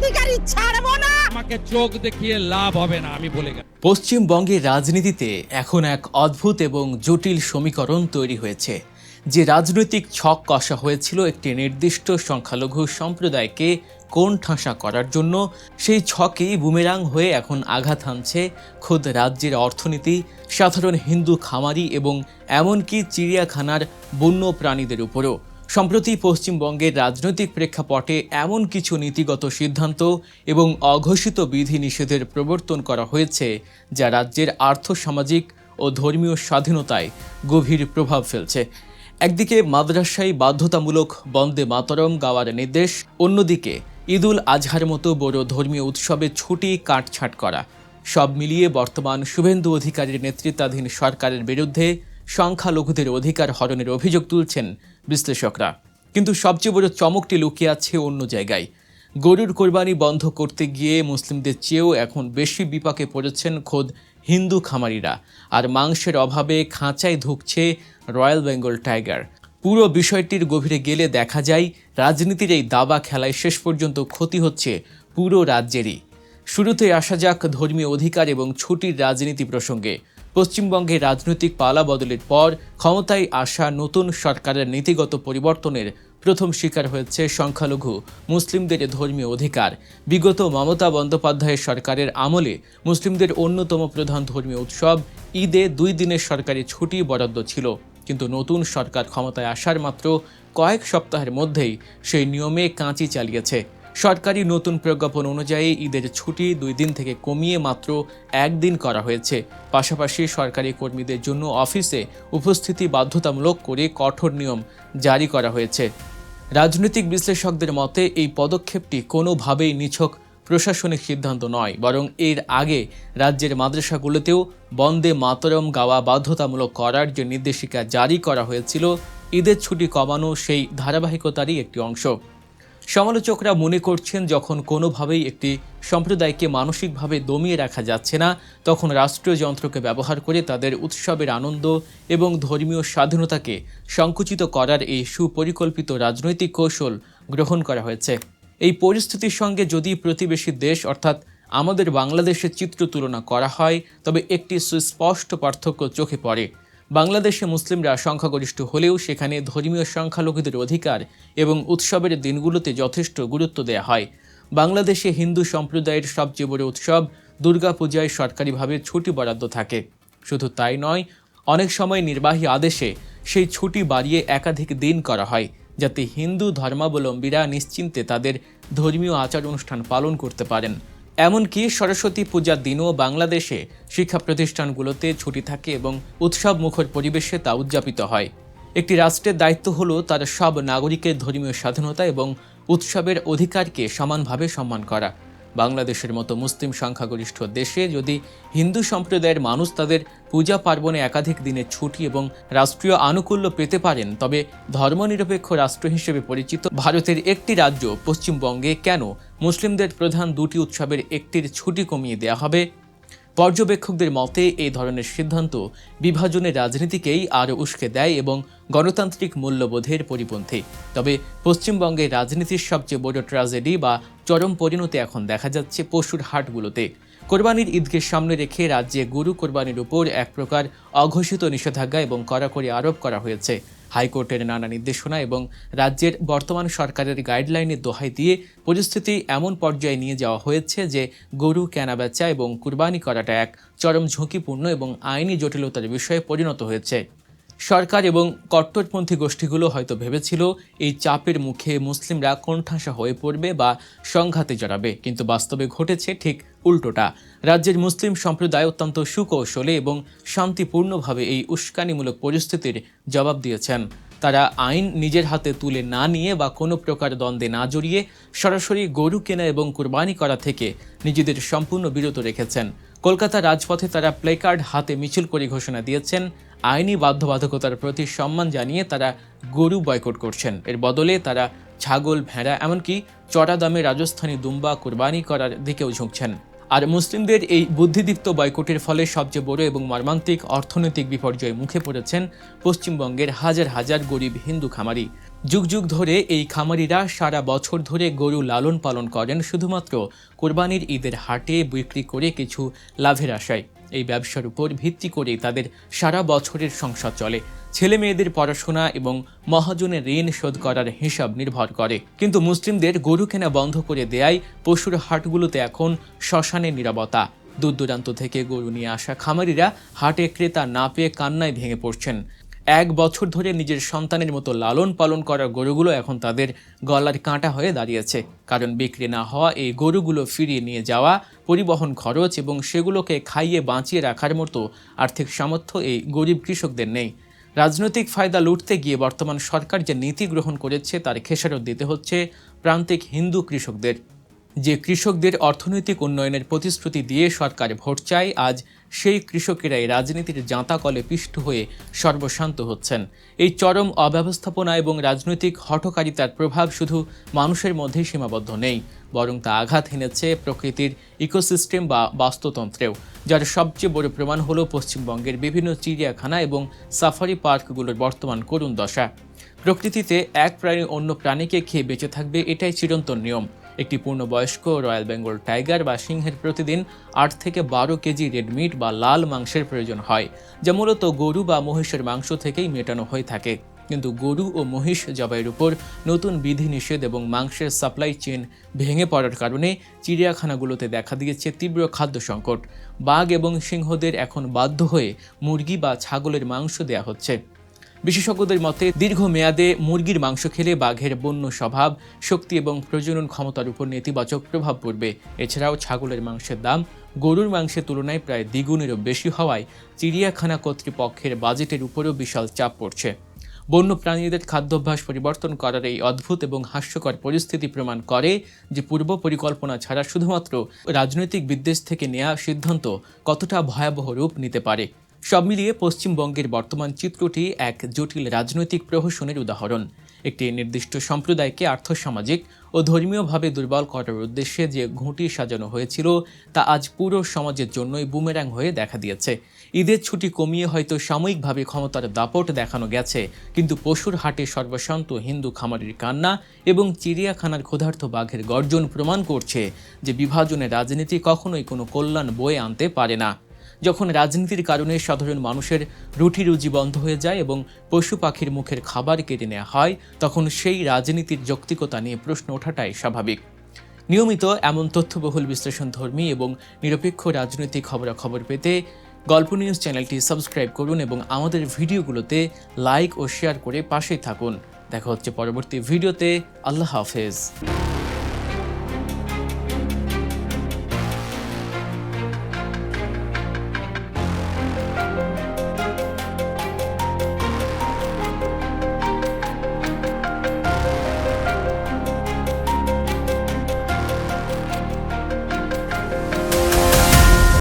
অধিকারী ছাড়বো না। আমাকে চোখ দেখিয়ে লাভ হবে না, আমি বলে গেলাম। পশ্চিমবঙ্গের রাজনীতিতে এখন এক অদ্ভুত এবং জটিল সমীকরণ তৈরি হয়েছে। যে রাজনৈতিক ছক কষা হয়েছিল একটি নির্দিষ্ট সংখ্যালঘু সম্প্রদায়কে কোণঠাসা করার জন্য, সেই ছকেই বুমেরাং হয়ে এখন আঘাত হানছে খোদ রাজ্যের অর্থনীতি, সাধারণ হিন্দু খামারি এবং এমনকি চিড়িয়াখানার বন্য প্রাণীদের উপরও। সম্প্রতি পশ্চিমবঙ্গের রাজনৈতিক প্রেক্ষাপটে এমন কিছু নীতিগত সিদ্ধান্ত এবং অঘোষিত বিধিনিষেধের প্রবর্তন করা হয়েছে যা রাজ্যের আর্থসামাজিক ও ধর্মীয় স্বাধীনতায় গভীর প্রভাব ফেলছে। একদিকে মাদ্রাসায় বাধ্যতামূলক বন্দে মাতরম গাওয়ার নির্দেশ, অন্যদিকে ঈদুল আজহার মতো বড় ধর্মীয় উৎসবে ছুটি কাটছাঁট করা। সব মিলিয়ে বর্তমান শুভেন্দু অধিকারীর নেতৃত্বাধীন সরকারের বিরুদ্ধে সংখ্যালঘুদের অধিকার হরণের অভিযোগ তুলছেন বিশ্লেষকরা। কিন্তু সবচেয়ে বড় চমকটি লুকিয়ে আছে অন্য জায়গায়। গরুর কোরবানি বন্ধ করতে গিয়ে মুসলিমদের চেয়েও এখন বেশি বিপাকে পড়েছেন খোদ হিন্দু খামারিরা, আর মাংসের অভাবে খাঁচায় ঢুকছে রয়্যাল বেঙ্গল টাইগার। পুরো বিষয়টির গভীরে গেলে দেখা যায় রাজনীতির এই দাবা খেলায় শেষ পর্যন্ত ক্ষতি হচ্ছে পুরো রাজ্যেরই। শুরুতে আসা যাক ধর্মীয় অধিকার এবং ছুটির রাজনীতি প্রসঙ্গে। পশ্চিমবঙ্গে রাজনৈতিক পালা বদলের পর ক্ষমতায় আসা নতুন সরকারের নীতিগত পরিবর্তনের প্রথম শিকার হয়েছে সংখ্যালঘু মুসলিমদের ধর্মীয় অধিকার। বিগত মমতা বন্দ্যোপাধ্যায়ের সরকারের আমলে মুসলিমদের অন্যতম প্রধান ধর্মীয় উৎসব ঈদে 2 দিনের সরকারি ছুটি বরাদ্দ ছিল, কিন্তু নতুন সরকার ক্ষমতায় আসার মাত্র কয়েক সপ্তাহের মধ্যেই সেই নিয়মে কাঁচি চালিয়েছে। সরকারি নতুন প্রজ্ঞাপন অনুযায়ী ঈদের ছুটি 2 দিন থেকে কমিয়ে মাত্র 1 দিন করা হয়েছে। পাশাপাশি সরকারি কর্মীদের জন্য অফিসে উপস্থিতি বাধ্যতামূলক করে কঠোর নিয়ম জারি করা হয়েছে। রাজনৈতিক বিশ্লেষকদের মতে এই পদক্ষেপটি কোনোভাবেই নিছক প্রশাসনিক সিদ্ধান্ত নয়, বরং এর আগে রাজ্যের মাদ্রাসাগুলোতেও বন্দে মাতরম গাওয়া বাধ্যতামূলক করার যে নির্দেশিকা জারি করা হয়েছিল, ঈদের ছুটি কমানো সেই ধারাবাহিকতারই একটি অংশ। সমালোচকরা মনে করছেন, যখন কোনোভাবেই একটি সম্প্রদায়কে মানসিকভাবে দমিয়ে রাখা যাচ্ছে না, তখন রাষ্ট্রীয় যন্ত্রকে ব্যবহার করে তাদের উৎসবের আনন্দ এবং ধর্মীয় স্বাধীনতাকে সংকুচিত করার এই সুপরিকল্পিত রাজনৈতিক কৌশল গ্রহণ করা হয়েছে। এই পরিস্থিতির সঙ্গে যদি প্রতিবেশী দেশ অর্থাৎ আমাদের বাংলাদেশের চিত্র তুলনা করা হয়, তবে একটি সুস্পষ্ট পার্থক্য চোখে পড়ে। বাংলাদেশে মুসলিমরা সংখ্যাগরিষ্ঠ হলেও সেখানে ধর্মীয় সংখ্যালঘুদের অধিকার এবং উৎসবের দিনগুলোতে যথেষ্ট গুরুত্ব দেওয়া হয়। বাংলাদেশে হিন্দু সম্প্রদায়ের সবচেয়ে বড় উৎসব দুর্গাপূজায় সরকারিভাবে ছুটি বরাদ্দ থাকে। শুধু তাই নয়, অনেক সময় নির্বাহী আদেশে সেই ছুটি বাড়িয়ে একাধিক দিন করা হয়, যাতে হিন্দু ধর্মাবলম্বীরা নিশ্চিন্তে তাদের ধর্মীয় আচার অনুষ্ঠান পালন করতে পারেন। এমনকি সরস্বতী পূজার দিনও বাংলাদেশে শিক্ষা প্রতিষ্ঠানগুলোতে ছুটি থাকে এবং উৎসব মুখর পরিবেশে তা উদযাপিত হয়। একটি রাষ্ট্রের দায়িত্ব হলো তার সব নাগরিকের ধর্মীয় স্বাধীনতা এবং উৎসবের অধিকারকে সমানভাবে সম্মান করা। বাংলাদেশের মতো মুসলিম সংখ্যাগরিষ্ঠ দেশে যদি হিন্দু সম্প্রদায়ের মানুষ তাদের পূজা পার্বণে একাধিক দিনের ছুটি এবং রাষ্ট্রীয় আনুকূল্য পেতে পারেন, তবে ধর্মনিরপেক্ষ রাষ্ট্র হিসেবে পরিচিত ভারতের একটি রাজ্য পশ্চিমবঙ্গে কেন মুসলিমদের প্রধান 2টি উৎসবের একটির ছুটি কমিয়ে দেওয়া হবে? পর্যবেক্ষকদের মতে এই ধরনের সিদ্ধান্ত বিভাজনের রাজনীতিকেই আরও উস্কে দেয় এবং গণতান্ত্রিক মূল্যবোধের পরিপন্থী। তবে পশ্চিমবঙ্গের রাজনীতির সবচেয়ে বড় ট্র্যাজেডি বা চরম পরিণতি এখন দেখা যাচ্ছে পশুর হাটগুলোতে। কোরবানির ঈদকে সামনে রেখে রাজ্যে গরু কোরবানির উপর এক প্রকার অঘোষিত নিষেধাজ্ঞা এবং কড়াকড়ি আরোপ করা হয়েছে। হাইকোর্টের নানা নির্দেশনা এবং রাজ্যের বর্তমান সরকারের গাইডলাইনের দোহাই দিয়ে পরিস্থিতি এমন পর্যায়ে নিয়ে যাওয়া হয়েছে যে গরু কেনাবেচা এবং কুরবানি করাটা এক চরম ঝুঁকিপূর্ণ এবং আইনি জটিলতার বিষয়ে পরিণত হয়েছে। সরকার এবং কট্টরপন্থী গোষ্ঠীগুলো হয়তো ভেবেছিল এই চাপের মুখে মুসলিমরা কোণঠাসা হয়ে পড়বে বা সংঘাতে জড়াবে, কিন্তু বাস্তবে ঘটেছে ঠিক উল্টোটা। রাজ্যের মুসলিম সম্প্রদায় অত্যন্ত সুকৌশলে এবং শান্তিপূর্ণভাবে এই উস্কানিমূলক পরিস্থিতির জবাব দিয়েছেন। তারা আইন নিজের হাতে তুলে না নিয়ে বা কোনো প্রকার দ্বন্দ্বে না জড়িয়ে সরাসরি গরু কেনা এবং কুরবানি করা থেকে নিজেদের সম্পূর্ণ বিরত রেখেছেন। কলকাতা রাজপথে তারা প্লেকার্ড হাতে মিছিল করে ঘোষণা দিয়েছেন আইনি বাধ্যবাধকতার প্রতি সম্মান জানিয়ে তারা গরু বয়কট করছেন। এর বদলে তারা ছাগল, ভেড়া, এমনকি চড়া দামে রাজস্থানী দুম্বা কুরবানি করার দিকেও ঝুঁকছেন। আর মুসলিমদের এই বুদ্ধিদীপ্ত বয়কটের ফলে সবচেয়ে বড় এবং মর্মান্তিক অর্থনৈতিক বিপর্যয়ে মুখে পড়েছেন পশ্চিমবঙ্গের হাজার হাজার গরিব হিন্দু খামারি। যুগ যুগ ধরে এই খামারিরা সারা বছর ধরে গরু লালন পালন করেন শুধুমাত্র কোরবানির ঈদের হাটে বিক্রি করে কিছু লাভের আশায়। এই ব্যবসার উপর ভিত্তি করে তাদের সারা বছরের সংসার চলে। ছেলে মেয়েদের পড়াশোনা এবং মহাজনের ঋণ শোধ করার হিসাব নির্ভর করে। কিন্তু মুসলিমদের গরু কেনা বন্ধ করে দেয়ায় পশুর হাটগুলোতে এখন শ্মশানের নীরবতা। দূর দূরান্ত থেকে গরু নিয়ে আসা খামারিরা হাটে ক্রেতা না পেয়ে কান্নায় ভেঙে পড়ছেন। 1 বছর ধরে নিজের সন্তানের মতো লালন পালন করা গরুগুলো এখন তাদের গলার কাঁটা হয়ে দাঁড়িয়েছে। কারণ বিক্রি না হওয়া এই গরুগুলো ফিরিয়ে নিয়ে যাওয়া, পরিবহন খরচ এবং সেগুলোকে খাইয়ে বাঁচিয়ে রাখার মতো আর্থিক সামর্থ্য এই গরিব কৃষকদের নেই। রাজনৈতিক ফায়দা লুটতে গিয়ে বর্তমান সরকার যে নীতি গ্রহণ করেছে তার খেসারত দিতে হচ্ছে প্রান্তিক হিন্দু কৃষকদের। যে কৃষকদের অর্থনৈতিক উন্নয়নের প্রতিশ্রুতি দিয়ে সরকার ভোট চায়, আজ সেই কৃষকেরাই রাজনীতির জাঁতাকলে পিষ্ট হয়ে সর্বশান্ত হচ্ছেন। এই চরম অব্যবস্থাপনা এবং রাজনৈতিক হঠকারিতার প্রভাব শুধু মানুষের মধ্যেই সীমাবদ্ধ নেই, বরং তা আঘাত হেনেছে প্রকৃতির ইকোসিস্টেম বা বাস্তুতন্ত্রেও, যার সবচেয়ে বড় প্রমাণ হলো পশ্চিমবঙ্গের বিভিন্ন চিড়িয়াখানা এবং সাফারি পার্কগুলোর বর্তমান করুণ দশা। প্রকৃতিতে এক প্রাণী অন্য প্রাণীকে খেয়ে বেঁচে থাকবে, এটাই চিরন্তন নিয়ম। একটি পূর্ণবয়স্ক রয়্যাল বেঙ্গল টাইগার বা সিংহের প্রতিদিন 8 থেকে 12 কেজি রেড মিট বা লাল মাংসের প্রয়োজন হয়, যা মূলত গরু বা মহিষের মাংস থেকেই মেটানো হয়ে থাকে। কিন্তু গরু ও মহিষ জবাইয়ের উপর নতুন বিধিনিষেধ এবং মাংসের সাপ্লাই চেইন ভেঙে পড়ার কারণে চিড়িয়াখানাগুলোতে দেখা দিয়েছে তীব্র খাদ্য সংকট। বাঘ এবং সিংহদের এখন বাধ্য হয়ে মুরগি বা ছাগলের মাংস দেওয়া হচ্ছে। বিশেষজ্ঞদের মতে দীর্ঘমেয়াদে মুরগির মাংস খেলে বাঘের বন্য স্বভাব, শক্তি এবং প্রজনন ক্ষমতার উপর নেতিবাচক প্রভাব পড়বে। এছাড়াও ছাগলের মাংসের দাম গরুর মাংসের তুলনায় প্রায় দ্বিগুণেরও বেশি হওয়ায় চিড়িয়াখানা কর্তৃপক্ষের বাজেটের উপরও বিশাল চাপ পড়ছে। বন্য প্রাণীদের খাদ্যাভ্যাস পরিবর্তন করার এই অদ্ভুত এবং হাস্যকর পরিস্থিতি প্রমাণ করে যে পূর্ব পরিকল্পনা ছাড়া শুধুমাত্র রাজনৈতিক বিদ্বেষ থেকে নেওয়া সিদ্ধান্ত কতটা ভয়াবহ রূপ নিতে পারে। সব মিলিয়ে পশ্চিমবঙ্গের বর্তমান চিত্রটি এক জটিল রাজনৈতিক প্রহসনের উদাহরণ। একটি নির্দিষ্ট সম্প্রদায়কে আর্থসামাজিক ও ধর্মীয়ভাবে দুর্বল করার উদ্দেশ্যে যে ঘুঁটি সাজানো হয়েছিল তা আজ পুরো সমাজের জন্যই বুমেরাং হয়ে দেখা দিয়েছে। ঈদের ছুটি কমিয়ে হয়তো সাময়িকভাবে ক্ষমতার দাপট দেখানো গেছে, কিন্তু পশুর হাটে সর্বশান্ত হিন্দু খামারির কান্না এবং চিড়িয়াখানার ক্ষুধার্ত বাঘের গর্জন প্রমাণ করছে যে বিভাজনের রাজনীতি কখনোই কোনো কল্যাণ বয়ে আনতে পারে না। যখন রাজনীতির কারণে সাধারণ মানুষের রুটি রুজি বন্ধ হয়ে যায় এবং পশু পাখির মুখের খাবার কেড়ে নেওয়া হয়, তখন সেই রাজনীতির যৌক্তিকতা নিয়ে প্রশ্ন ওঠাটাই স্বাভাবিক। নিয়মিত এমন তথ্যবহুল বিশ্লেষণধর্মী এবং নিরপেক্ষ রাজনৈতিক খবরাখবর পেতে গল্প নিউজ চ্যানেলটি সাবস্ক্রাইব করুন এবং আমাদের ভিডিওগুলোতে লাইক ও শেয়ার করে পাশেই থাকুন। দেখা হচ্ছে পরবর্তী ভিডিওতে। আল্লাহ হাফেজ।